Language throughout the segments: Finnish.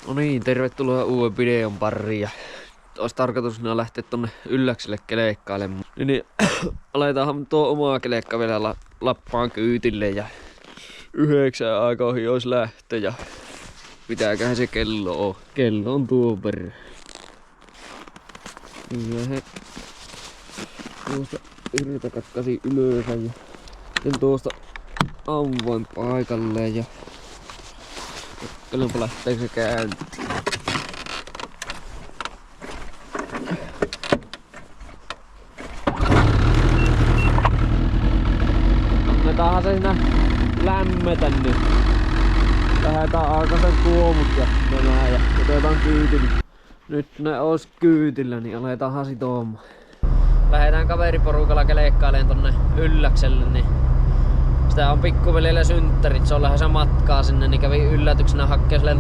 No niin, tervetuloa uuden videon pariin. Ja olisi tarkoitus lähteä tonne Ylläkselle kelkkailemaan. Niin aletaanhan tuo omaa kelekka vielä lappaan kyytille ja 9 aikoihin olisi lähtö ja mitäköhän se kello on. Kello on tuo perä. Tuosta yritä katkasi ylös ja sitten tuosta ammoin paikalleen ja katselenpa lähteekö se käyntiin. Annetaanhan se siinä lämmetä nyt. Lähetään aikaisen kuomut ja nämä ja otetaan kyytillä. Nyt ne ois kyytillä, niin aletaanhan sitoomaan. Lähetään kaveriporukalla kelkkailemaan tonne Ylläkselle, niin sitä on pikkuveljellä synttärit, se on lähdössä matkaa sinne, niin kävi yllätyksenä hakkeen sille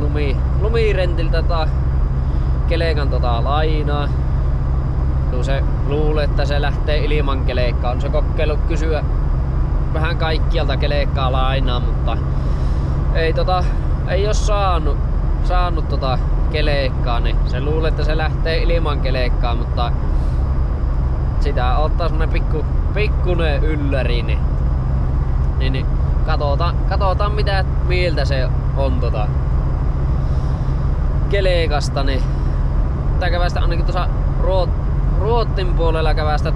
lumirentiltä kelekan lainaa. Se luulee, että se lähtee ilman kelekkaa. On se kokeillut kysyä vähän kaikkialta kelekkaa lainaa, mutta ei oo saanut kelekkaa, niin se luulee, että se lähtee ilman kelekkaa, mutta sitä ottaa semmonen pikkunen ylläri, niin katsotaan mitä mieltä se on kelekasta, niin pitää kävästä ainakin tuossa Ruottin puolella kävästä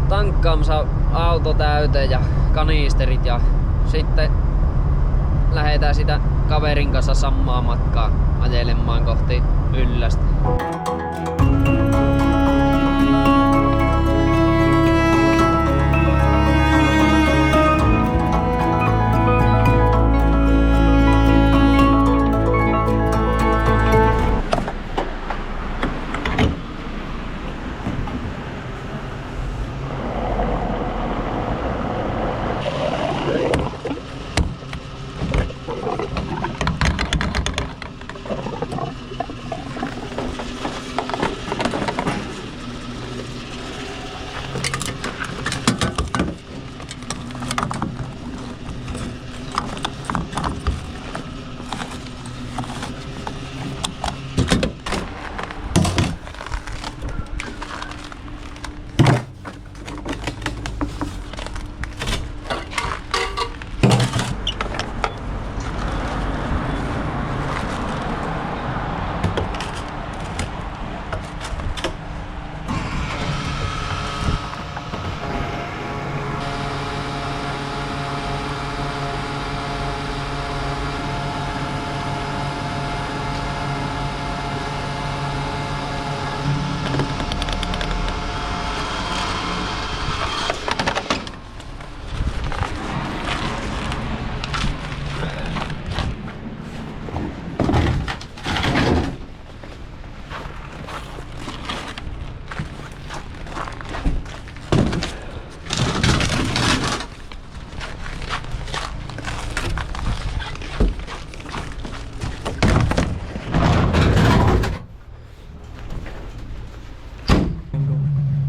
tankkaamassa auto täyteen ja kanisterit ja sitten lähdetään sitä kaverin kanssa samaa matkaa ajelemaan kohti Yllästä.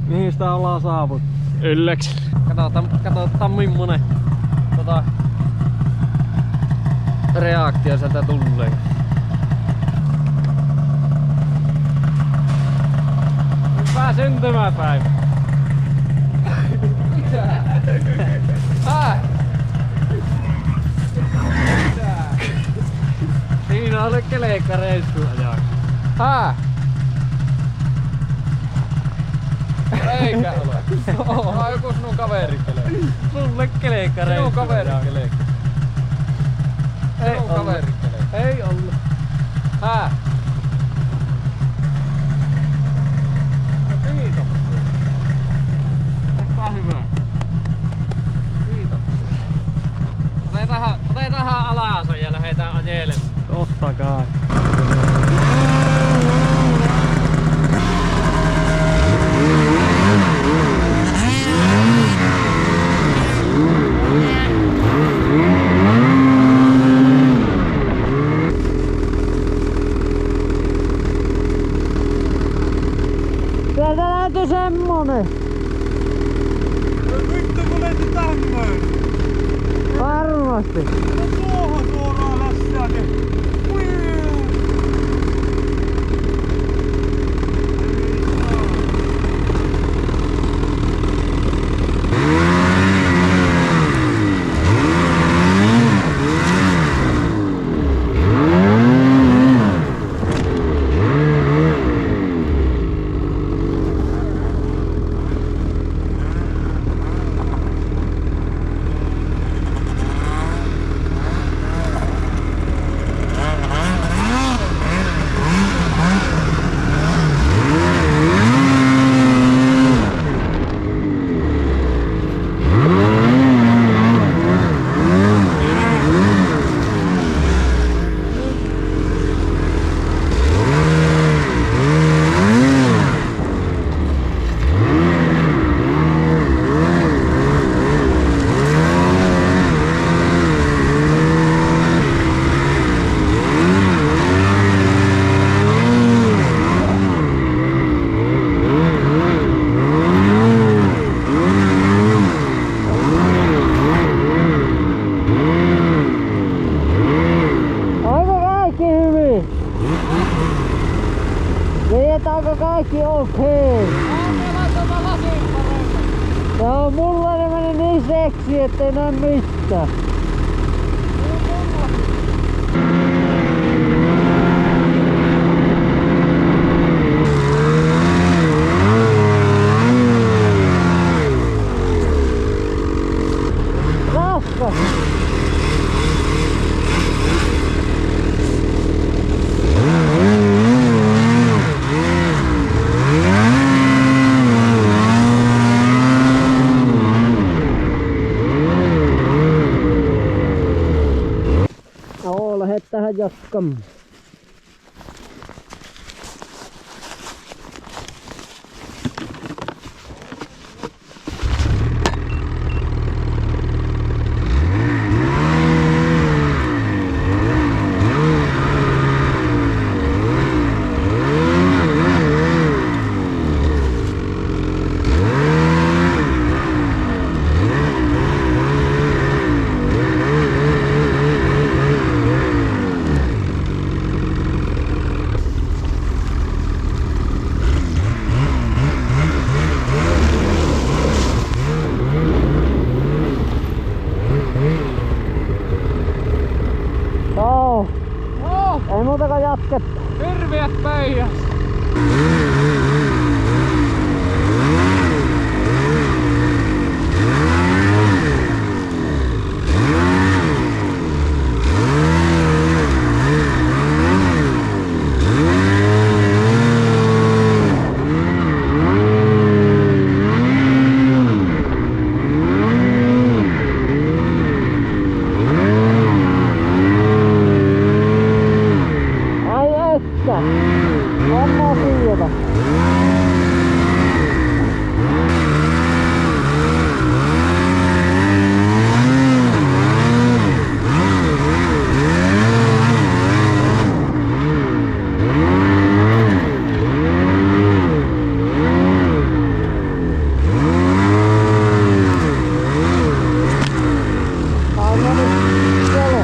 Mihin sitä ollaan saavut? Ylläkselle. Katsotaan millainen reaktio sieltä tulee. Hyvää syntymäpäivä! Mitä? Siinä oli kelekkareissu ajaa. Eikä ole. On joku sinun kaveri kelekka. Sulle kelekkareissu. Sinun kaveri kelekka. Ei kaveri kelekka. Ei ollut. Kiitos. Olkaa hyvä. Kiitos. Otetaan alas ja lähdetään ajelemaan. Totta kai. Sieltä löytyi semmonen. Vittu kun lenti tämmöön. Varmasti. Tuohon suoraan lässääkin. Laitetaanko kaikki okei? Joo, mulla ne meni niin seksi, ettei näe mitään. Raskas! Joo, lähdetäänhän jatkamaan. Joo. Ei muutakaan jatketa. Hirviät päijäs! Ai että! Anna sieltä. Anna nyt siellä.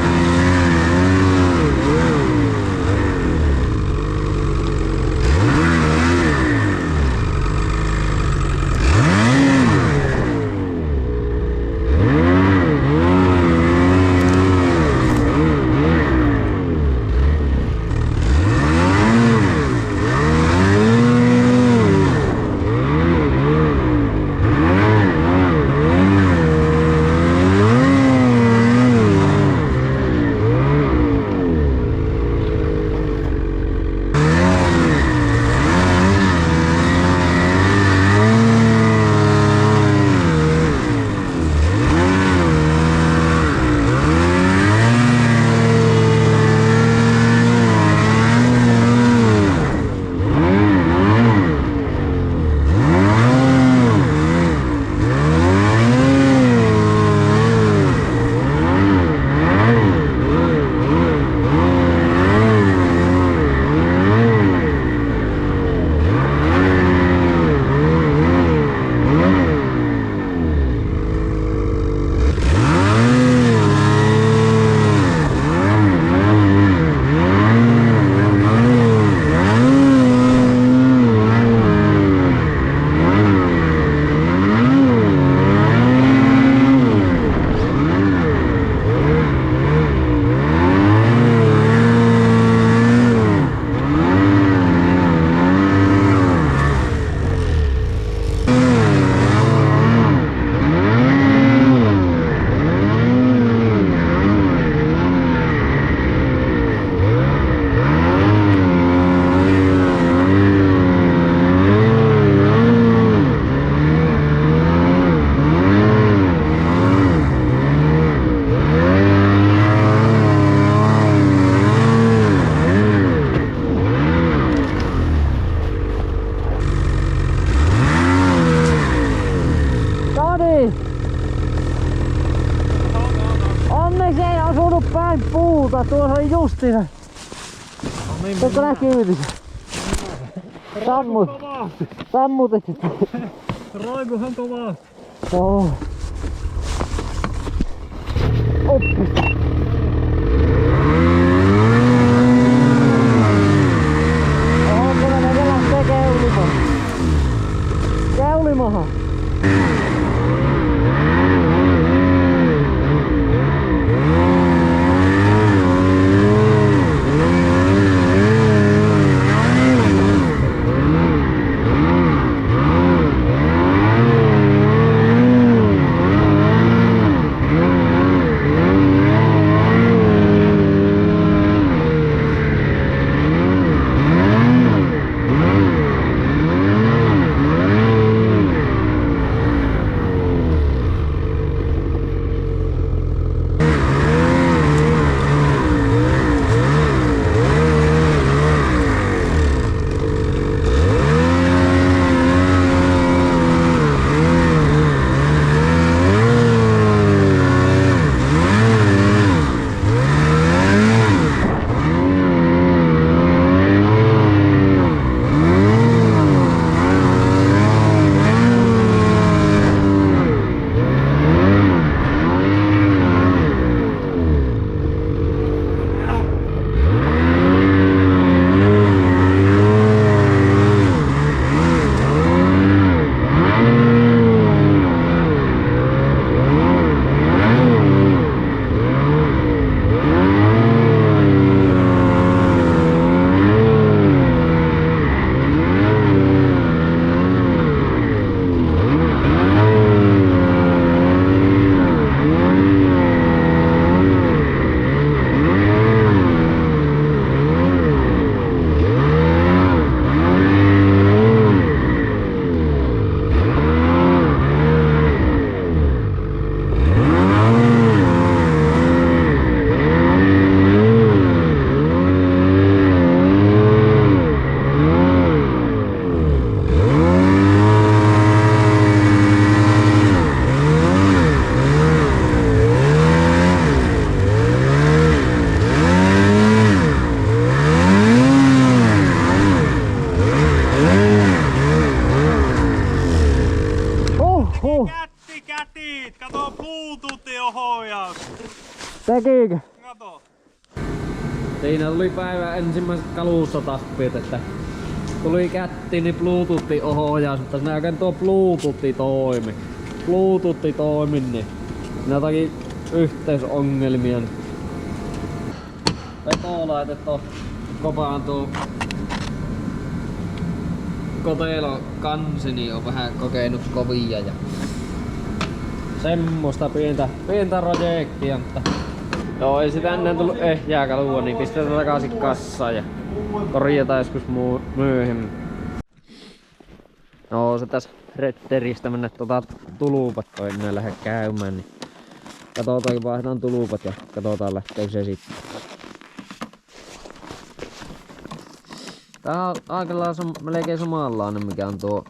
Onneksi ei asunut päin puuta, tuossa oli justiinsa. Tuossa näkyy yli. Sammutettu. Roikuhan kovaa. Joo. Oppi. Onko ne vielä tekee Näkyykö? Kato. Siinä tuli päivän ensimmäiset kalustotappiot, että tuli kättini Bluetoothin ohjaus, mutta siinä oikein tuo Bluetoothi toimi. Bluetoothi toimi, niin siinä teki yhteysongelmia. Vetolaite on kopaantuu. Kotelo kansi niin on vähän kokenut kovia ja semmoista pientä projektia, mutta joo, ei sitä ennen tullut jääkalua, niin pistetään takaisin kassaan ja korjataan joskus myöhemmin. No se tässä retteristä mennä tulupat toi ennen lähde käymään, niin katsotaan kun vaihdetaan tulupat ja katsotaan lähteekö se sitten. Tää on aika lailla melkein samanlainen mikä on tuo.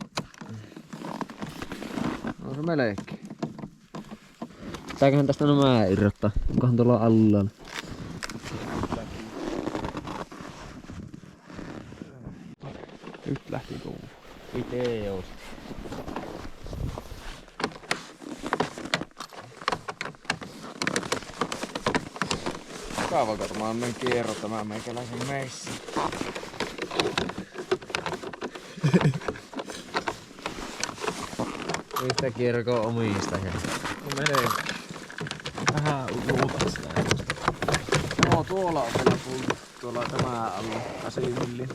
On se melkein. Pitääköhän tästä nämä irrottaa? Onkohan tuolla alla? Nyt lähti tuo. Itee jousti. Mukava varmaan noin kierrottamaan meikäläisen meissä. Mistä kirkon omista? No menee. Vähän uuta sitä. Joo, tuolla on vielä pultu. Tuolla on tämä alla 8 milliä.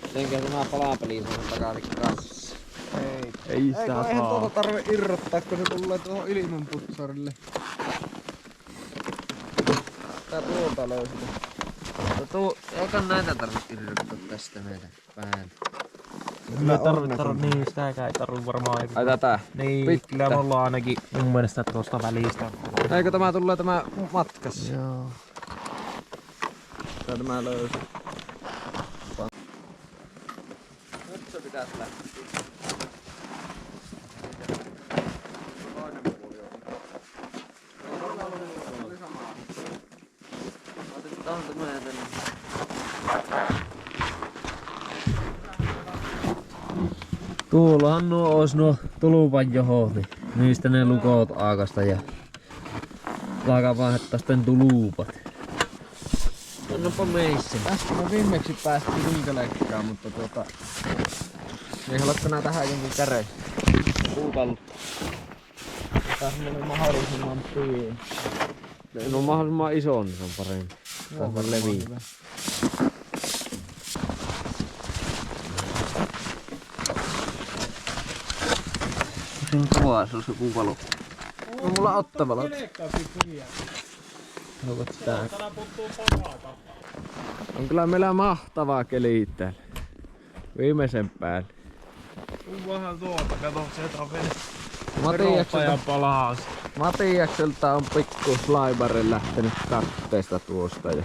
Mitenkä tämä palapeli on takaisin kassa? Ei sitä saa. Eihän tuota tarve irrottaa, kun se tulee tuohon ilmanputsarille. Tää tuolta löytyy. Eikä näitä tarvitse irrottaa tästä näitä päälle. Kyllä niin, sitäkään ei tarvitse varmaan irrottaa. Ai tätä? Niin, Pitkä. kyllä me ollaan ainakin mun mielestä tuosta välistä. Eikö tämä tulee tämä matkassa? Joo. Tämä löysi. Nyt se pitäisi lähteä. Otetaan tämä tänne. Tuollahan ois nuo tulupan johot, niin niistä ne lukot aakasta ja alkaa vaihtaa sitten tulupat. Annapa meissä. Tästä me viimeksi päästiin Vinkelekkaan, mutta ei haluatko nää tähän jonkin käre? Puukallu. Tässä oli mahdollisimman pieni. No mahdollisimman iso, niin se on parempi. Tämä leviää. Sen kuvaa se on se puukallu. No mulla ottavalla. Haluat sitä? On kyllä meillä mahtavaa keli täällä. Viimeisen päälle. Tuu vähän tuolta, kato sieltä on vene. Matiakselta, Matiakselta on pikku slaibari lähtenyt katteesta tuosta ja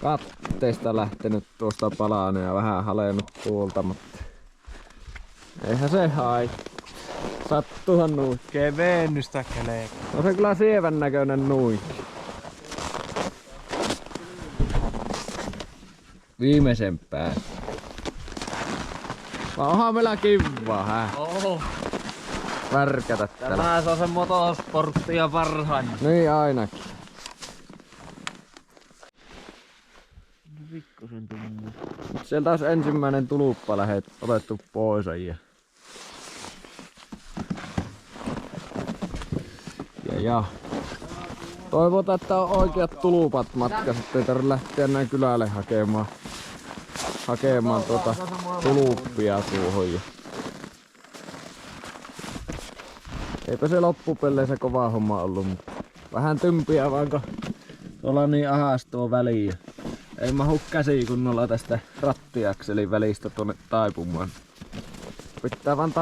katteesta lähtenyt tuosta palaan ja vähän halennut tuolta, mutta eihän se haittaa. Sattuhan nuikki. Kevennystä kelee. On se kyllä sievän näköinen nuikki. Viimeisen päälle. Vaan onhan meillä kivaa, Oho. värkätä täällä. Tämä on se motosporttia parhain. Niin ainakin. Pikkusen tumma. Sieltä olisi ensimmäinen tuluppa otettu pois ja. Toivotaan, että on oikeat tulupat matkassa, ettei tarvitse lähteä näin kylälle hakemaan tuluppia tuohon. Eipä se loppupeleissä kova homma ollut, mutta vähän tympiä vaan kun tuolla niin ahas tuo väliin. Ei mahu käsi kunnolla tästä rattiakselin välistä tuonne taipumaan. Pitää vaan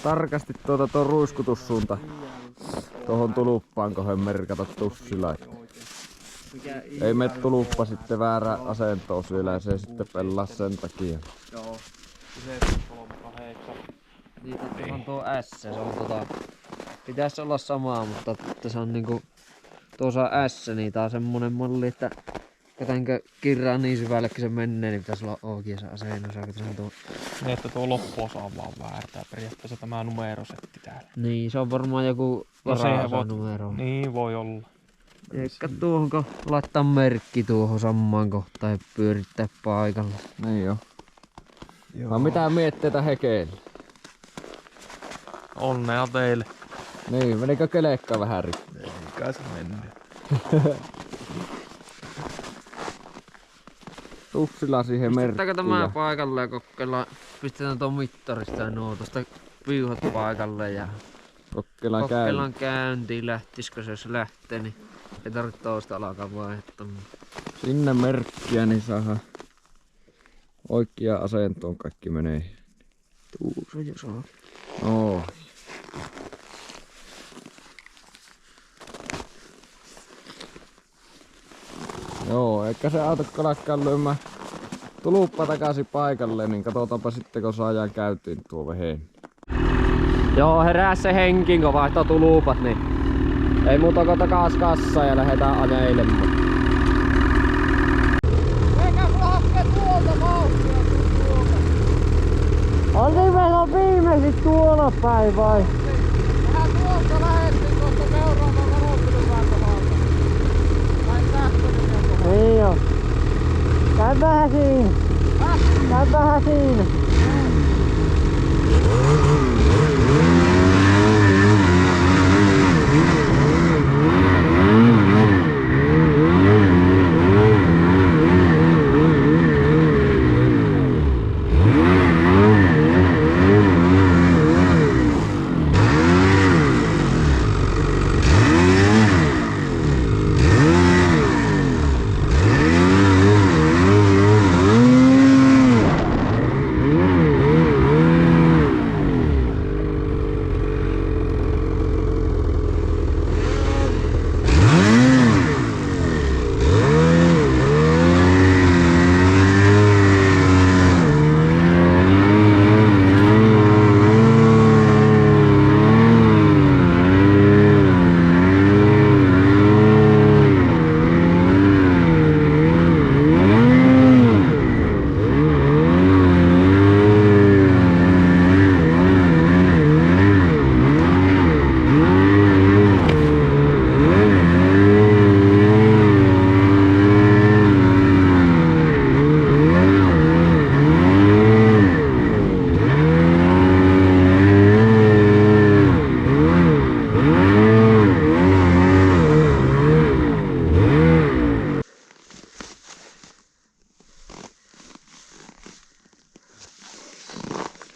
tarkasti tuo ruiskutussuunta tuohon tuluppaan kohden merkata tussilla. Ei mene tuluppa sitten väärä asentoon vielä ja se sitten pelaa sen takia. Joo. 938. Niitä on tuo S, se on Pitäisi olla samaa, mutta että se on niinku tuossa S, niin tää on semmonen malli, että jotenkä kirraa niin syvällekin se menee, niin pitäisi olla oikeassa asennossa. Niin, että tuo loppuosa on vaan väärtää periaatteessa tämä numerosetti täällä. Niin, se on varmaan joku varaosanumero. Niin voi olla. Eikä tuohonko laittaa merkki tuohon samaan kohtaan ja pyörittää paikalle. Niin joo. Vaan mitä mietteitä hekeillä? Onnea teille. Niin, menikö kelekka vähän rikki? Eikä se mennyt. Tupsilla siihen merkkiin. Pistetäänkö tämä paikalle ja kokeillaan, pistetään tuon mittarista ja tuosta piuhat paikalle ja kokeillaan käyntiin. Lähtisikö se, jos lähtee, niin ei tarvitse toista alkaa vaihtamaan. Sinne merkkiä, niin saadaan oikea asentoon kaikki menee. Tuussa jo saa. Oo. Joo, eikä se auto lakkaa lyömään tuluppa takaisin paikalle, niin katsotaanpa sitten kun saadaan käytiin tuo veheen. Joo, herää se henkin kun vaihtoo tulupat, niin ei muuta kuin takas kassa ja lähdetään ajelemaan. Eikä sulla hakkee tuolta vauhtia tuolta. Oli meillä viimeiset tuolla päin vai? Vähän tuolta lähettiin tuosta seuraavaan valokuituvääntömaalta. Vai tähtöinen. Niin joo. Käy vähän siinä. Käy vähän siinä.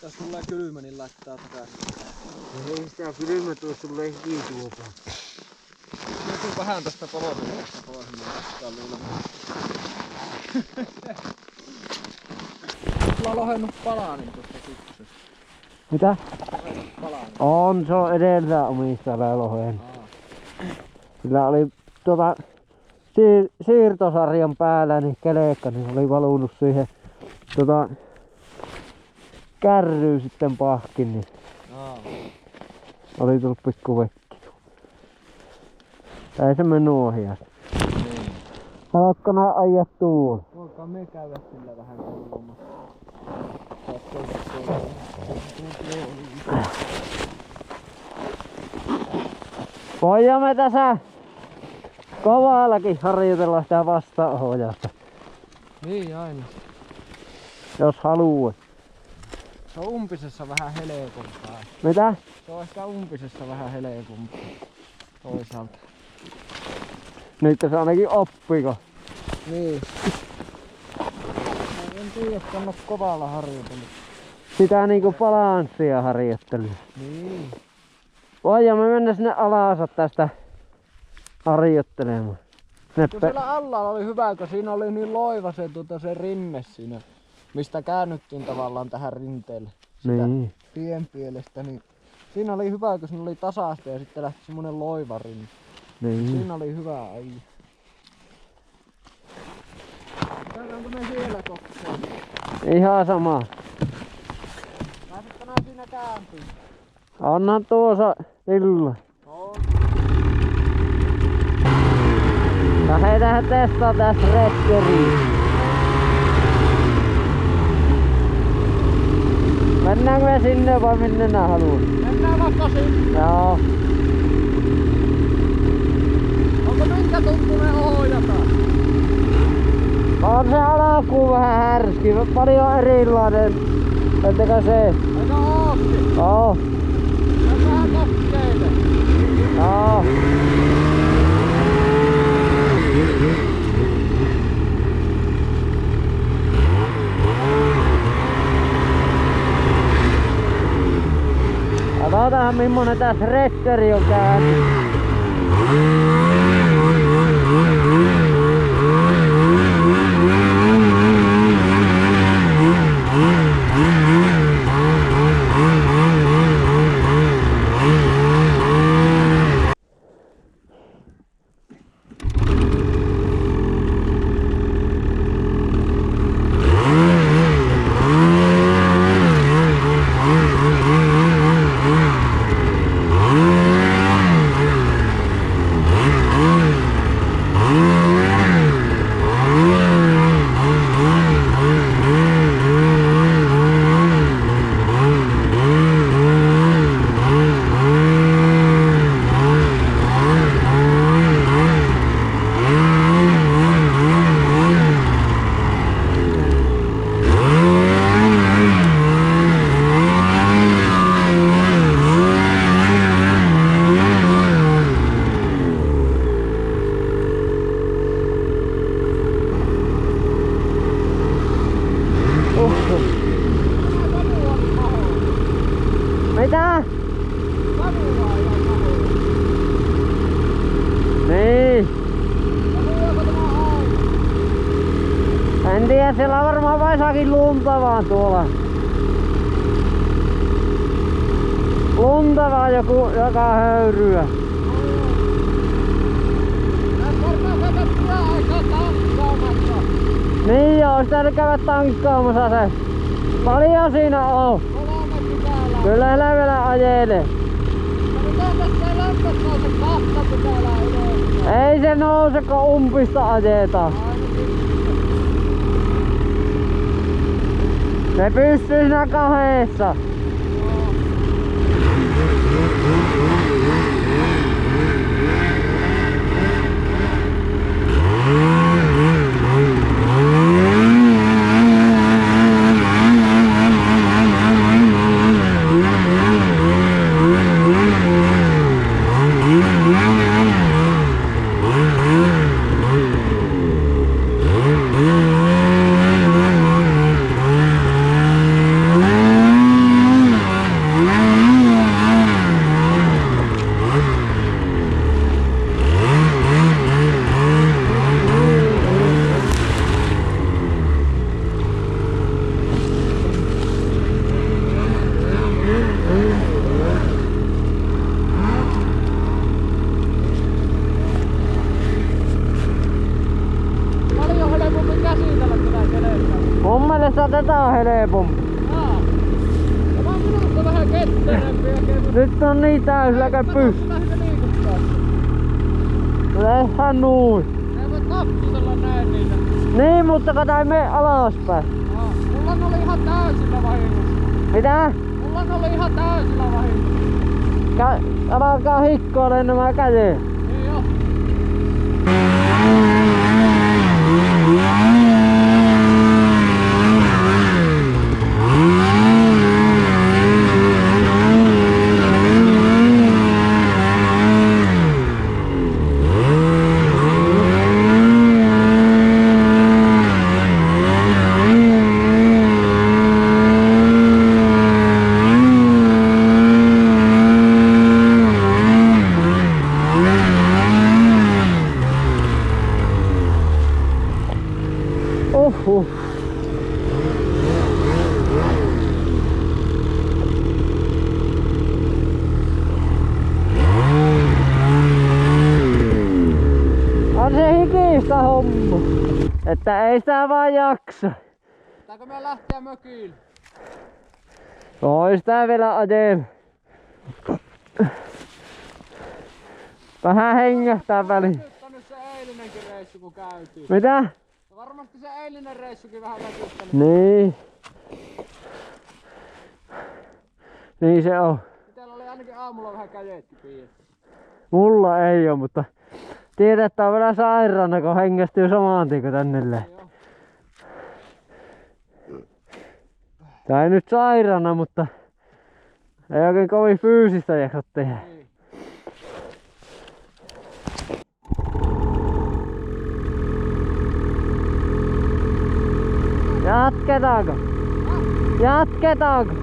Jos tulee kylmä, niin laittaa takaisin. Ei sitä kylmä tuo sulle hiituopaa. Joku vähän tästä polvesta pohjimmaa luulemaan. Sulla on lohennut palanin tuosta syksystä. Mitä? Palanin. On, se on edellä omistalla lohen. Sillä oli siirtosarjan päällä niin kelekka, niin oli valunut siihen kärryy sitten pahkin, niin oli tullut pikku vekki. Ei se mennyt ohi asti. Haluatko nää ajaa tuolla? Voikaan me käydä sillä vähän kuulumassa. Voidaan me tässä kovallakin harjoitella sitä vastaohjausta, Niin aina. jos haluat. Se on umpisessa vähän helpompaa. Mitä? Se on ehkä umpisessa vähän helpompaa. Toisaalta. Nyt se ainakin oppiko. Niin. En tiedä, että on kovalla harjoitellut. Sitä niinku balanssia harjoittelua. Niin. Voidaan me mennä sinne alansa tästä harjoittelemaan. Kun siellä alla oli hyvä, kun siinä oli niin loiva se rinne siinä, mistä käännyttiin tavallaan tähän rinteelle. Sitä Niin. tienpielestä, niin siinä oli hyvä, kun siinä oli tasaista ja sitten lähti semmonen loiva rinne. Niin. Siinä oli hyvä aji. Käydäänkö me siellä kokkaan? Ihan sama. Pääsetkö nää siinä kääntyyn? Annan tuossa Kyllä. Lähdetään testaa tässä retkeriin. Mennäänkö me sinne vai minne nää haluaa? Mennään vaikka sinne. Joo. Onko minkä tuntunen ohjata? On se alkuun vähän härski, paljon erilainen. Entäkö se? Eikö ookin? Oo. Mennään kokkeille. Joo. Katsotaan millainen tässä retkeri on käynyt. Mitä? Niin. En tiedä, siellä on varmaan vaisakin lunta vaan tuolla. Lunta vaan joku, joka höyryä. Niin joo, olisi täytyy käydä tankkaamassa se. Paljon siinä on. Kyllä elä vielä ajelee. Ei se nouse, kun umpista ajetaan. Se pystyy siinä kahdessa. Mun mielestä tätä on helpompi. Tämä on minusta vähän ketterämpi ja kevyt. Nyt on niin täysillä pystyy. Lähinnä liikuttaa. Tehdään nuin. Ei voi tapputella näin niitä. Niin, mutta kato ei mene alaspäin. Mulla oli ihan täysillä vahingossa. Mitä? Mulla oli ihan täysillä vahingossa. Alkaa hikkoille nämä kädet. Niin jo. On se hikistä homma. Että ei sitä vaan jaksa. Pitääkö me lähteä mökille? Ois tää vielä ajella. Vähän hengähtää väliin. Nyt se eilinenkin reissu kun käytiin. Mitä? Varmasti se eilinen reissukin vähän väsyttänyt. Niin. Niin se on. Täällä oli ainakin aamulla vähän käjetkin piiessä. Mulla ei oo, mutta tiedät, että on vielä sairaana, kun hengästyy samaan tien kuin tänne. Tai nyt sairaana, mutta ei oikein kovin fyysistä jaksa tehdä. Jatketaanko? Jatketaanko?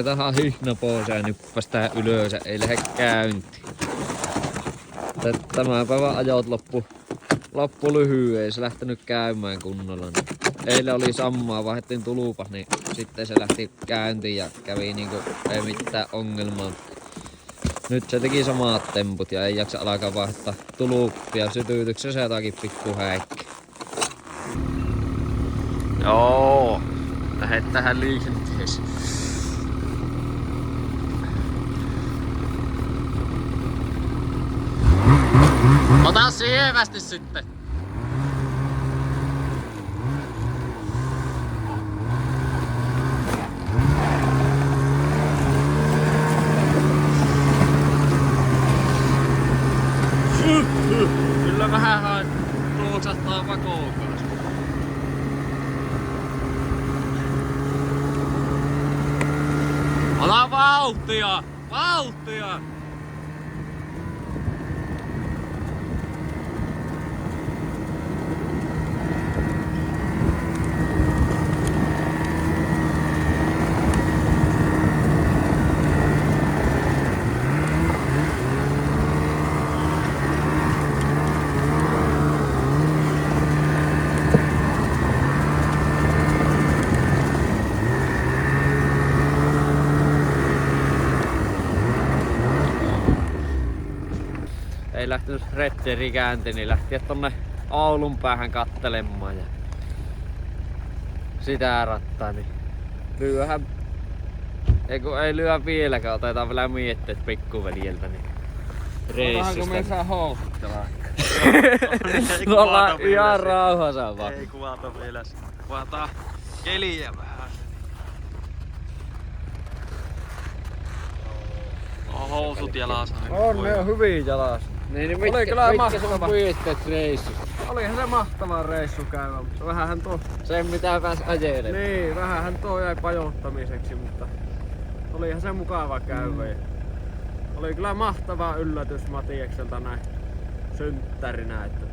Otetaan hihna pois ja nyppästään ylös ja ei lähde käyntiin. Tämän päivän ajot loppu lyhyen, ei se lähtenyt käymään kunnolla. Eilen oli sammaa, vaihdettiin tulupas, niin sitten se lähti käyntiin ja kävi niinku ei mitään ongelmaa. Nyt se teki samat temput ja ei jaksa alkaa vaihtaa tuluppia. Sytytyksessä jotakin pikku häikki. Joo, lähdetähän liikenteeseen. Ota sievästi sitten. Kyllä vähän ruoksahtaa vakoon kanssa. Ota vauhtia! Vauhtia! Ei lähtenyt retteri käänti, niin lähti tonne Oulun päähän kattelemaan ja sitä rattaa, niin lyöhän. Ei lyö vieläkään, otetaan vielä mietteet pikkuveljeltä niin reissusta. Otaanko me saa houkuttelaa? Me ollaan ihan rauhassa vaan. Ei kuvata vielä. Kuvataan keliä vähän. Housut jalassa. On, ne on hyvin jalassa. Niin, Oli kyllä mahtava. reissu. Olihan se mahtava reissu käydä, mutta vähänhän tuo... Sen mitä pääs ajelemaan. Niin, vähänhän tuo jäi pajottamiseksi, mutta olihan se mukava käydä. Oli kyllä mahtava yllätys Matiekselta näin synttärinä, että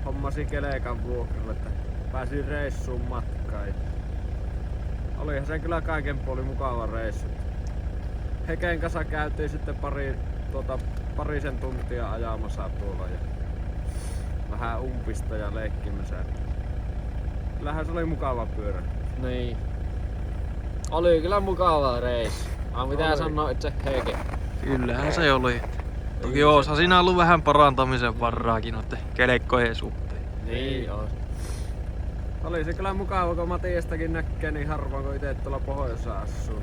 hommasi Kelekan vuokralle, että pääsin reissuun matkaan. Ja olihan se kyllä kaiken puolin mukava reissu. Heken kanssa käytiin sitten parisen tuntia ajamassa tuolla ja vähän umpista ja leikkimässä. Kyllähän se oli mukava pyörä. Niin. Oli kyllä mukava reissu. Mitä Oli. sanoo itse Heike? Kyllähän se oli. Toki ooshan siinä ollut vähän parantamisen varraakin noitten kelekkojen suhteen. Niin on. Oli se kyllä mukava, kun Matiastakin näkee niin harvoin, kun itse tuolla pohjoisessa asuu.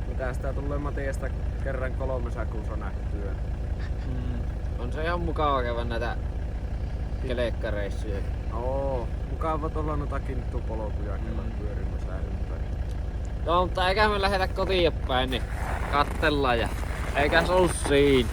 Mitä sitä tulee Matiasta kerran 3 kuussa nähtyä. On se ihan mukava käydä näitä kelekkareissuja. Oo, mukava tuolla noita kinttupolkuja käydä pyörimässä ympäri. No mutta eikä me lähetä kotiin päin, niin kattellaan ja eikä se ollut siinä.